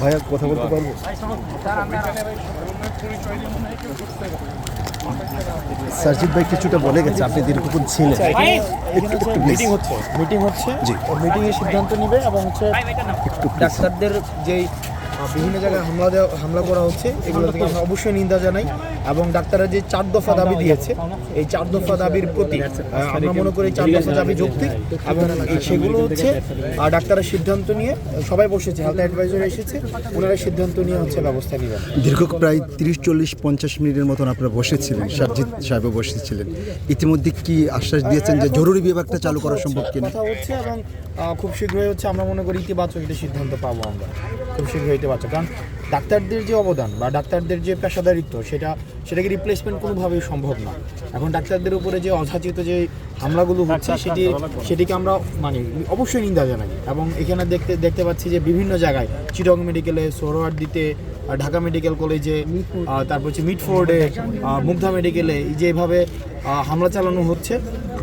ভাইয়া কথা বলতে পারবো? সার্জিৎ ভাই কিছুটা বলে গেছে, আপনি দীর্ঘক্ষণ ছিলেন। মিটিং হচ্ছে জি। মিটিংয়ে সিদ্ধান্ত নেবে এবং হচ্ছে ডাক্তারদের যেই বিভিন্ন জায়গায় হামলা করা হচ্ছে এগুলো থেকে আমরা অবশ্যই নিন্দা জানাই এবং ডাক্তাররা যে 4 দফা দাবি দিয়েছে এই 4 দফা দাবির প্রতি আমরা মনে করি 4 দফা দাবি যৌক্তিক এবং সেগুলো হচ্ছে ডাক্তাররা সিদ্ধান্ত নিয়ে সবাই বসেছে, হেলথ অ্যাডভাইজার এসেছে, ওনারা সিদ্ধান্ত নিয়ে হচ্ছে ব্যবস্থা নেবেন। দীর্ঘ প্রায় 30-40-50 মিনিটের মতন আপনারা বসেছিলেন, সার্জিৎ সাহেবও বসেছিলেন। ইতিমধ্যে কি আশ্বাস দিয়েছেন যে জরুরি বিভাগটা চালু করা সম্ভব কিনা? কথা হচ্ছে এবং খুব শীঘ্রই হচ্ছে আমরা মনে করি ইতিবাচক একটা সিদ্ধান্ত পাবো আমরা খুব শীঘ্রই ইতিবাচক, কারণ ডাক্তারদের যে অবদান বা ডাক্তারদের যে পেশাদারিত্ব সেটাকে রিপ্লেসমেন্ট কোনোভাবেই সম্ভব না। এখন ডাক্তারদের উপরে যে অযাচিত যে হামলাগুলো হচ্ছে সেটিকে আমরা মানে অবশ্যই নিন্দা জানাই এবং এখানে দেখতে পাচ্ছি যে বিভিন্ন জায়গায় চিটং মেডিকেলে, সোহরাওয়ার্দীতে, ঢাকা মেডিকেল কলেজে, তারপর হচ্ছে মিটফোর্ডে, মুগ্ধা মেডিকেলে যেভাবে হামলা চালানো হচ্ছে।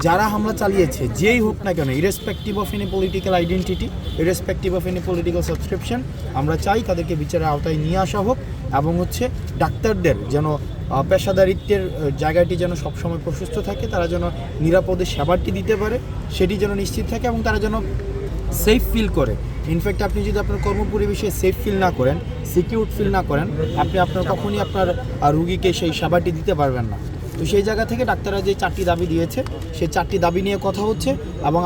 যারা হামলা চালিয়েছে যেই হোক না কেন, irrespective of any political identity, irrespective of any political subscription, আমরা চাই তাদেরকে বিচারের আওতায় নিয়ে আসা হোক এবং হচ্ছে ডাক্তারদের যেন পেশাদারিত্বের জায়গাটি যেন সবসময় প্রশস্ত থাকে, তারা যেন নিরাপদে সেবাটি দিতে পারে সেটি যেন নিশ্চিত থাকে এবং তারা যেন সেফ ফিল করে। ইনফ্যাক্ট আপনি যদি আপনার কর্মপরিবেশে সেফ ফিল না করেন, সিকিউর ফিল না করেন, আপনি কখনই আপনার রুগীকে সেই সেবাটি দিতে পারবেন না। তো সেই জায়গা থেকে ডাক্তাররা যে 4টি দাবি দিয়েছে সেই 4টি দাবি নিয়ে কথা হচ্ছে এবং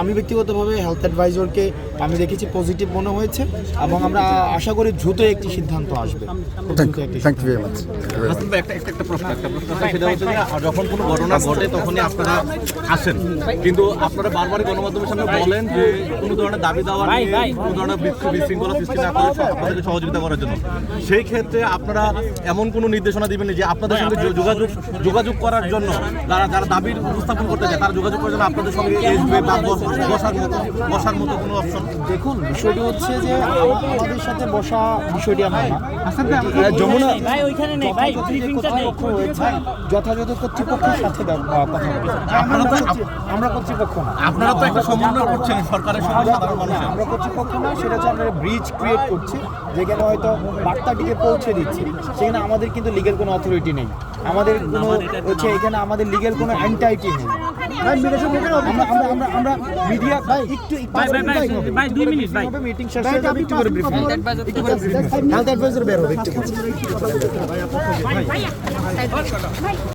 আমি ব্যক্তিগতভাবে হেলথ অ্যাডভাইজারকে আমি দেখেছি পজিটিভ মনে হয়েছে এবং আমরা আশা করি দ্রুত একটি সিদ্ধান্ত আসবে। একটা প্রশ্ন সেটা হচ্ছে যে যখন কোনো ঘটনা ঘটে তখনই আপনারা আসেন, কিন্তু আপনারা বারবারই গণমাধ্যমের সামনে বলেন যে কোনো ধরনের দাবি দেওয়া নিয়ে কোনো ধরনের বিশৃঙ্খলা সৃষ্টি না করে আপনাদেরকে সহযোগিতা করার জন্য। সেই ক্ষেত্রে আপনারা এমন কোনো নির্দেশনা দিবেন যে আপনাদের সঙ্গে যোগাযোগ করার জন্য যারা দাবির উপস্থাপন করতে চায় তারা যোগাযোগ করার জন্য আপনাদের সঙ্গে আসবে বা বসার মতো কোনো অপশন? দেখুন, বিষয়টি হচ্ছে যে আমাদের সাথে বসা বিষয়টি আমরা যমুনা যথাযথ কর্তৃপক্ষের সাথে কথা আমরা কর্তৃপক্ষ না। আপনারা তো একটা সমন্বয় করছেন সরকারের সঙ্গে সাধারণ মানুষ। আমরা কর্তৃপক্ষ না, সেটা হচ্ছে আমরা ব্রিজ ক্রিয়েট করছি যেখানে হয়তো বার্তাটিকে পৌঁছে দিচ্ছি, সেখানে আমাদের কিন্তু লিগ্যাল কোনো অথরিটি নেই, আমাদের কোনো হচ্ছে এখানে আমাদের লিগ্যাল কোনো এন্টাইটি নেই। আমরা মিডিয়া একটু মিটিং শেষ হয়ে যাবে, একটু করে ব্রিফিং হেলথ অ্যাডভাইজার বের হবে একটু।